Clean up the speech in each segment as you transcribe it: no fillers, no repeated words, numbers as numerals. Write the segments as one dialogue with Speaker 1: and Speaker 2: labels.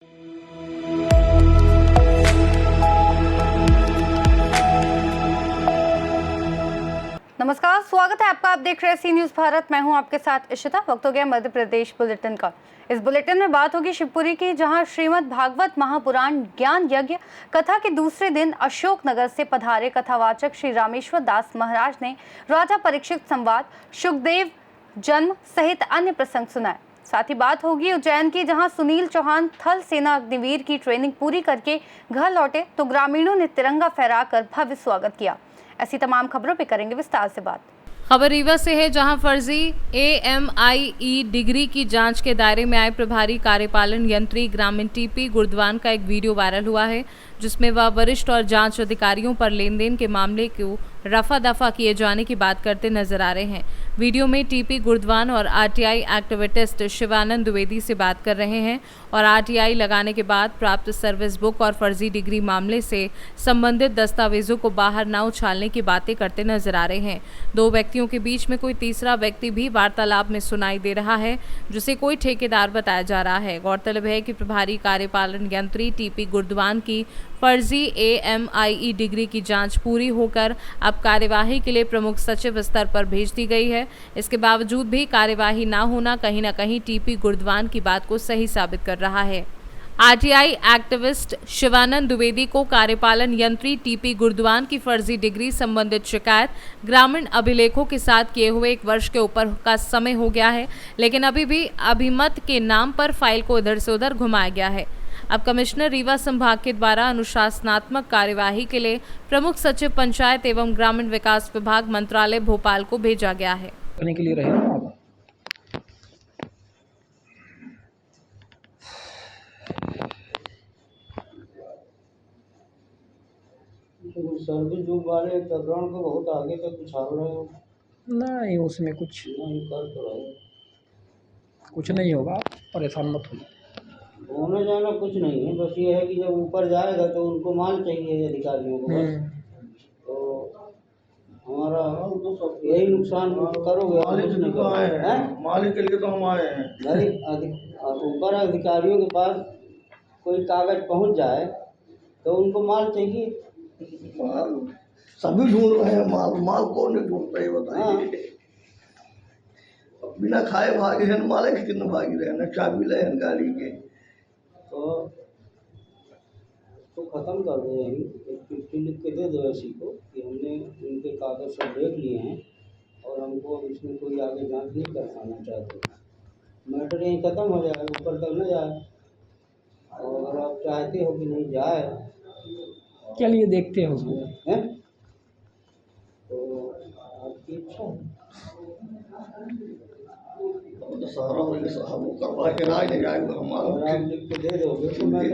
Speaker 1: नमस्कार, स्वागत है आपका। आप देख रहे हैं सी न्यूज भारत। मैं हूं आपके साथ इशिता। वक्त हो गया मध्य प्रदेश बुलेटिन का। इस बुलेटिन में बात होगी शिवपुरी की, जहां श्रीमद् भागवत महापुराण ज्ञान यज्ञ कथा के दूसरे दिन अशोकनगर से पधारे कथावाचक श्री रामेश्वर दास महाराज ने राजा परीक्षित संवाद, सुखदेव जन्म सहित अन्य प्रसंग सुनाए। साथ ही बात होगी उज्जैन की, जहां सुनील चौहान थल सेना अग्निवीर की ट्रेनिंग पूरी करके घर लौटे तो ग्रामीणों ने तिरंगा फहराकर भव्य स्वागत किया। ऐसी तमाम खबरों पे करेंगे विस्तार से बात।
Speaker 2: खबर रीवा से है, जहां फर्जी AMIE डिग्री की जांच के दायरे में आए प्रभारी कार्यपालन यंत्री ग्रामीण TP गुरद्वान का एक वीडियो वायरल हुआ है, जिसमें वह वरिष्ठ और जांच अधिकारियों पर लेन देन के मामले को रफा दफा किए जाने की बात करते नजर आ रहे हैं। वीडियो में TP गुरद्वान और RTI एक्टिविस्ट शिवानंद द्विवेदी से बात कर रहे हैं और RTI लगाने के बाद प्राप्त सर्विस बुक और फर्जी डिग्री मामले से संबंधित दस्तावेजों को बाहर न उछालने की बातें करते नजर आ रहे हैं। दो व्यक्तियों के बीच में कोई तीसरा व्यक्ति भी वार्तालाप में सुनाई दे रहा है, जिसे कोई ठेकेदार बताया जा रहा है। गौरतलब है कि प्रभारी कार्यपालन यंत्री TP गुरद्वान की फर्जी AMIE डिग्री की जांच पूरी होकर अब कार्यवाही के लिए प्रमुख सचिव स्तर पर भेज दी गई है। इसके बावजूद भी कार्यवाही न होना कहीं न कहीं TP गुरद्वान की बात को सही साबित कर रहा है। RTI एक्टिविस्ट शिवानंद द्विवेदी को कार्यपालन यंत्री TP गुरद्वान की फर्जी डिग्री संबंधित शिकायत ग्रामीण अभिलेखों के साथ किए हुए 1 वर्ष के ऊपर का समय हो गया है, लेकिन अभी भी अभिमत के नाम पर फाइल को इधर से उधर घुमाया गया है। अब कमिश्नर रीवा संभाग के द्वारा अनुशासनात्मक कार्यवाही के लिए प्रमुख सचिव पंचायत एवं ग्रामीण विकास विभाग मंत्रालय भोपाल को भेजा गया है।
Speaker 3: करने के लिए रहे ना आप।
Speaker 4: सर्विस बुक वाले प्रकरण को बहुत आगे तक उछाल रहे हो।
Speaker 3: नहीं, उसमें कुछ
Speaker 4: नहीं कर तो रहे,
Speaker 3: कुछ नहीं होगा, परेशान मत होइए।
Speaker 4: होने जाना कुछ नहीं है, बस ये है कि जब ऊपर जाएगा तो उनको माल चाहिए अधिकारियों को, तो हमारा यही नुकसान करोगे।
Speaker 5: मालिक के लिए तो हम आए हैं
Speaker 4: भाई। ऊपर अधिकारियों के पास कोई कागज पहुंच जाए तो उनको माल चाहिए।
Speaker 5: सभी ढूंढ रहे हैं माल कौन नहीं ढूंढता है बताइए। बिना खाए भागे हैं, मालिक कितने भागी रहे ना, चाबी ले हैं गाड़ी के,
Speaker 4: तो ख़त्म कर दो। यही एक चिट्ठी लिख के दे दो ऐसी को कि हमने उनके कागज सब देख लिए हैं और हमको इसमें कोई आगे जांच नहीं करवाना चाहते। मैटर यहीं ख़त्म हो जाएगा, ऊपर तक न जाए। और अगर आप चाहते हो कि नहीं जाए,
Speaker 3: चलिए देखते हैं उसको,
Speaker 4: हैं तो आपकी इच्छा है।
Speaker 5: सारा हम करवा के राज न जाए,
Speaker 4: और आप लिख के दे दोगे तो मैं
Speaker 5: कि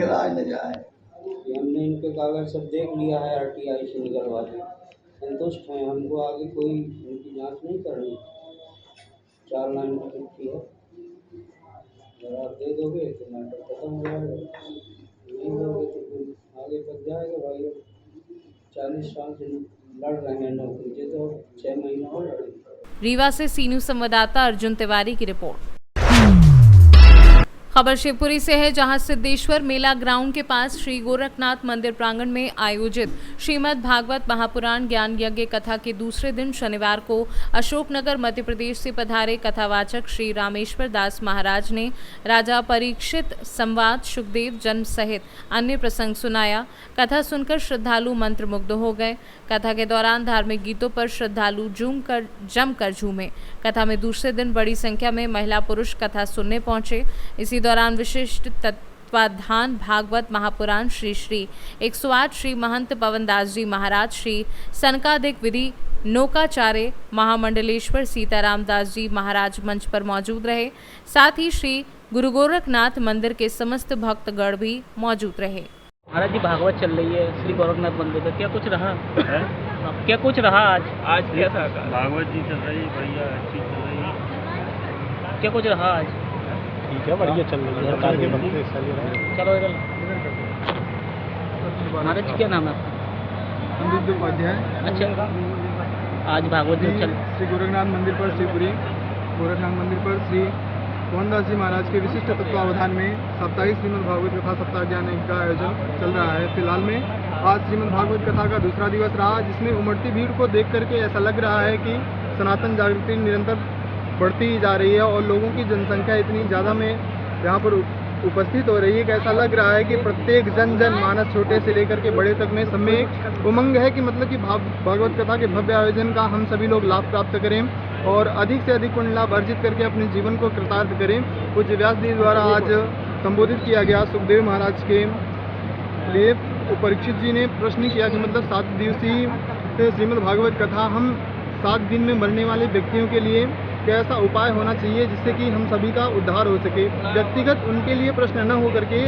Speaker 5: राज न जाए।
Speaker 4: हमने इनके कागज सब देख लिया है, RTI से निकलवा के संतुष्ट हैं, हमको आगे कोई उनकी जांच नहीं करनी। 4 लाइन की चिट्ठी है, अगर आप दे दोगे तो मैटर खत्म हो जाएगा। नहीं दोगे तो फिर आगे तक जाएगा। भाई 40 साल से लड़ रहे हैं नौकरी के, तो 6 महीना और लड़ेंगे।
Speaker 2: रीवा से सी न्यूज संवाददाता अर्जुन तिवारी की रिपोर्ट। खबर शिवपुरी से है, जहां सिद्धेश्वर मेला ग्राउंड के पास श्री गोरखनाथ मंदिर प्रांगण में आयोजित श्रीमद् भागवत महापुराण ज्ञान यज्ञ कथा के दूसरे दिन शनिवार को अशोकनगर मध्य प्रदेश से पधारे कथावाचक श्री रामेश्वर दास महाराज ने राजा परीक्षित संवाद, सुखदेव जन्म सहित अन्य प्रसंग सुनाया। कथा सुनकर श्रद्धालु मंत्रमुग्ध हो गए। कथा के दौरान धार्मिक गीतों पर श्रद्धालु जमकर झूमे। कथा में दूसरे दिन बड़ी संख्या में महिला पुरुष कथा सुनने पहुंचे। इसी दौरान विशिष्ट तत्वाधान भागवत महापुराण श्री 108 श्री महंत पवनदास जी महाराज, श्री सनकादिक विधि नौकाचार्य महामंडलेश्वर सीताराम दास जी महाराज मंच पर मौजूद रहे। साथ ही श्री गुरु गोरखनाथ मंदिर के समस्त भक्तगण भी मौजूद रहे।
Speaker 6: महाराज जी, भागवत चल रही है श्री गोरखनाथ मंदिर का, क्या कुछ रहा है? क्या कुछ रहा आज
Speaker 7: क्या था? भागवत जी चल रही बढ़िया, अच्छी चल रही है।
Speaker 6: क्या कुछ रहा आज?
Speaker 3: ठीक है, बढ़िया चल रही है।
Speaker 6: चलो इधर। महाराज जी, क्या नाम है आपका?
Speaker 8: संदीप उपाध्याय।
Speaker 6: अच्छा, आज भागवत जी चल
Speaker 8: श्री गोरखनाथ मंदिर पर शिवपुरी, गोरखनाथ मंदिर पर श्री मोहनदास जी महाराज के विशिष्ट तत्वावधान में साप्ताहिक श्रीमद् भागवत कथा सप्ताह ज्ञान यज्ञ का आयोजन चल रहा है। फिलहाल में आज श्रीमद् भागवत कथा का दूसरा दिवस रहा, जिसमें उमड़ती भीड़ को देख करके ऐसा लग रहा है कि सनातन जागृति निरंतर बढ़ती ही जा रही है और लोगों की जनसंख्या इतनी ज़्यादा में यहाँ पर उपस्थित हो रही है कि ऐसा लग रहा है कि प्रत्येक जन मानस छोटे से लेकर के बड़े तक में सब में एक उमंग है कि मतलब कि भागवत कथा के भव्य आयोजन का हम सभी लोग लाभ प्राप्त करें और अधिक से अधिक पुण्य लाभ अर्जित करके अपने जीवन को कृतार्थ करें। पूज्य व्यास जी द्वारा आज संबोधित किया गया सुखदेव महाराज के लिए परीक्षित जी ने प्रश्न किया कि मतलब 7 दिवसीय श्रीमद् भागवत कथा हम 7 दिन में मरने वाले व्यक्तियों के लिए कैसा उपाय होना चाहिए जिससे कि हम सभी का उद्धार हो सके। व्यक्तिगत उनके लिए प्रश्न न हो करके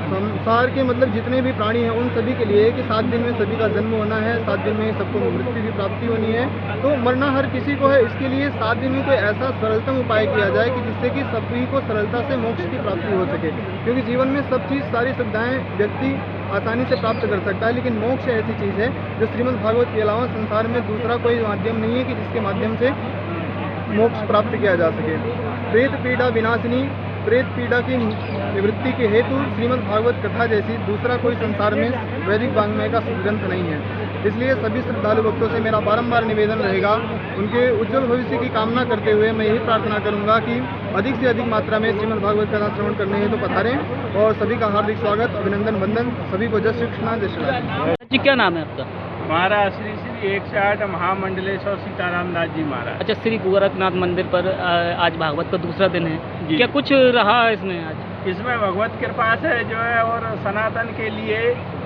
Speaker 8: संसार के मतलब जितने भी प्राणी हैं उन सभी के लिए कि 7 दिन में सभी का जन्म होना है, 7 दिन में सबको मृत्यु की प्राप्ति होनी है, तो मरना हर किसी को है। इसके लिए 7 दिन में कोई ऐसा सरलतम उपाय किया जाए कि जिससे कि सभी को सरलता से मोक्ष की प्राप्ति हो सके, क्योंकि जीवन में सब चीज़ सारी सुविधाएँ व्यक्ति आसानी से प्राप्त कर सकता है, लेकिन मोक्ष ऐसी चीज़ है जो श्रीमद् भागवत के अलावा संसार में दूसरा कोई माध्यम नहीं है कि जिसके माध्यम से मोक्ष प्राप्त किया जा सके। प्रेत पीड़ा विनाशिनी, प्रेत पीड़ा की निवृत्ति के हेतु श्रीमद् भागवत कथा जैसी दूसरा कोई संसार में वैदिक वाङ्मय का ग्रंथ नहीं है। इसलिए सभी श्रद्धालु भक्तों से मेरा बारंबार निवेदन रहेगा, उनके उज्जवल भविष्य की कामना करते हुए मैं यही प्रार्थना करूंगा कि अधिक से अधिक मात्रा में श्रीमद् भागवत कथा श्रवण करने हेतु पधारें और सभी का हार्दिक स्वागत, अभिनंदन, वंदन। सभी को जय श्री कृष्ण, जय श्री राम।
Speaker 6: जी क्या नाम है आपका?
Speaker 7: हमारा श्री 108 महामंडलेश्वर सीताराम दास जी महाराज।
Speaker 6: अच्छा, श्री गोरखनाथ मंदिर पर आज भागवत का दूसरा दिन है,
Speaker 7: जी।
Speaker 6: क्या कुछ रहा इसमें आज?
Speaker 7: इसमें भगवत कृपा से जो है और सनातन के लिए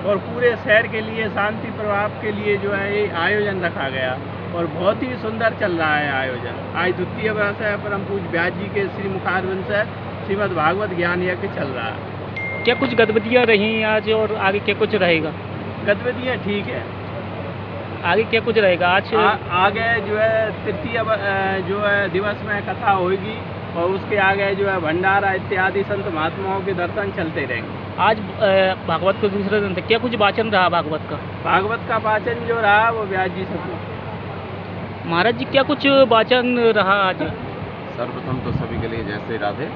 Speaker 7: और पूरे शहर के लिए शांति प्रभाव के लिए जो है ये आयोजन रखा गया और बहुत ही सुंदर चल रहा है आयोजन। आज द्वितीय वर्ष है, परम पूज्य व्यास जी के श्री मुखारविंद से श्रीमद् भागवत ज्ञान यज्ञ चल रहा है।
Speaker 6: क्या कुछ गतिविधियाँ रही आज और आगे क्या कुछ रहेगा?
Speaker 7: गतिविधियाँ ठीक है,
Speaker 6: आगे क्या कुछ रहेगा आज?
Speaker 7: आगे जो है तृतीय जो है दिवस में कथा होगी और उसके आगे जो है भंडारा इत्यादि संत महात्माओं के दर्शन चलते रहेंगे।
Speaker 6: आज भागवत का दूसरा दिन था, क्या कुछ वाचन रहा भागवत का?
Speaker 7: भागवत का वाचन जो रहा वो व्यास जी से
Speaker 6: महाराज जी क्या कुछ वाचन रहा आज?
Speaker 9: सर्वप्रथम तो सभी के लिए जय श्री राधे।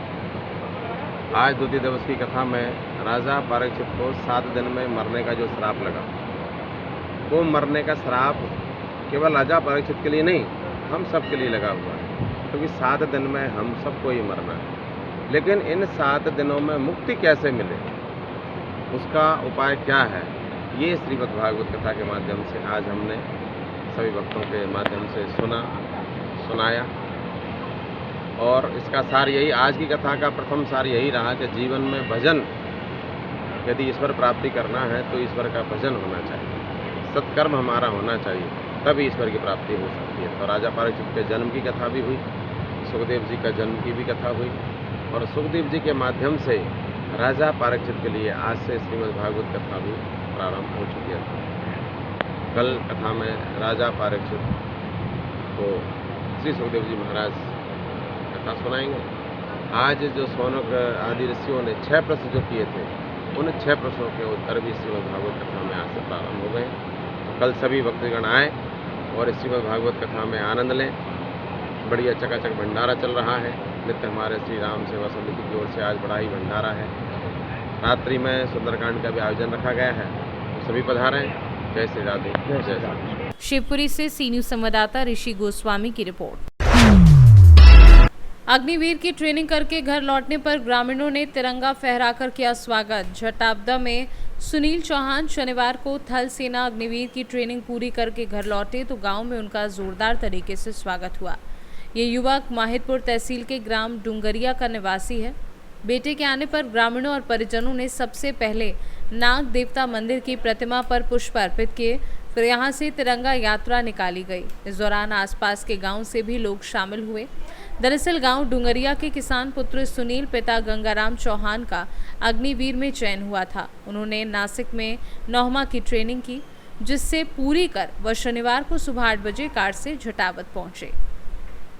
Speaker 9: आज द्वितीय दिवस की कथा में राजा परीक्षित को 7 दिन में मरने का जो श्राप लगा, वो मरने का श्राप केवल राजा परीक्षित के लिए नहीं, हम सब के लिए लगा हुआ है, क्योंकि 7 दिन में हम सबको ही मरना है। लेकिन इन 7 दिनों में मुक्ति कैसे मिले, उसका उपाय क्या है, ये श्रीमद् भागवत कथा के माध्यम से आज हमने सभी भक्तों के माध्यम से सुनाया। और इसका सार यही, आज की कथा का प्रथम सार यही रहा कि जीवन में भजन, यदि ईश्वर प्राप्ति करना है तो ईश्वर का भजन होना चाहिए, सत्कर्म हमारा होना चाहिए, तभी ईश्वर की प्राप्ति हो सकती है। तो राजा परीक्षित के जन्म की कथा भी हुई, सुखदेव जी का जन्म की भी कथा हुई और सुखदेव जी के माध्यम से राजा परीक्षित के लिए आज से श्रीमद् भागवत कथा भी प्रारंभ हो चुकी है। कल कथा में राजा परीक्षित को श्री सुखदेव जी महाराज कथा सुनाएंगे। आज जो शौनक आदि ऋषियों ने 6 प्रश्न जो किए थे, उन 6 प्रश्नों के उत्तर भी श्रीमद् भागवत कथा में आज से प्रारंभ हो गए। तो कल सभी भक्तगण आए और श्रीमद् भागवत कथा में आनंद लें। बढ़िया चकाचक भंडारा चल रहा है। नित्य हमारे श्री राम सेवा समिति की ओर से आज बड़ा ही भंडारा है। रात्रि में सुंदरकांड का भी आयोजन रखा गया है, तो सभी पधारें। जय श्री राधे, जय श्री राधे।
Speaker 2: शिवपुरी से सी न्यूज संवाददाता ऋषि गोस्वामी की रिपोर्ट। अग्निवीर की ट्रेनिंग करके घर लौटने पर ग्रामीणों ने तिरंगा फहराकर किया स्वागत। झटावदा में सुनील चौहान शनिवार को थल सेना अग्निवीर की ट्रेनिंग पूरी करके घर लौटे तो गांव में उनका जोरदार तरीके से स्वागत हुआ। ये युवक माहिदपुर तहसील के ग्राम डुंगरिया का निवासी है। बेटे के आने पर ग्रामीणों और परिजनों ने सबसे पहले नाग देवता मंदिर की प्रतिमा पर पुष्प अर्पित किए, फिर यहाँ से तिरंगा यात्रा निकाली गई। इस दौरान आसपास के गांव से भी लोग शामिल हुए। दरअसल गांव डुंगरिया के किसान पुत्र सुनील पिता गंगाराम चौहान का अग्निवीर में चयन हुआ था। उन्होंने नासिक में 9वां की ट्रेनिंग की, जिससे पूरी कर वह शनिवार को सुबह 8 बजे कार से झटावत पहुंचे।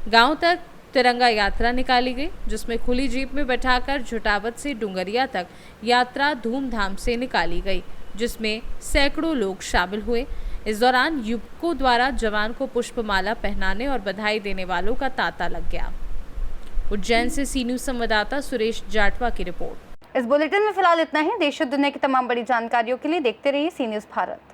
Speaker 2: गांव तक तिरंगा यात्रा निकाली गई, जिसमें खुली जीप में बैठाकर झटावत से डुंगरिया तक यात्रा धूमधाम से निकाली गई, जिसमें सैकड़ों लोग शामिल हुए। इस दौरान युवकों द्वारा जवान को पुष्पमाला पहनाने और बधाई देने वालों का तांता लग गया। उज्जैन से सी न्यूज संवाददाता सुरेश जाटवा की रिपोर्ट।
Speaker 1: इस बुलेटिन में फिलहाल इतना ही। देश और दुनिया की तमाम बड़ी जानकारियों के लिए देखते रहिए सी न्यूज भारत।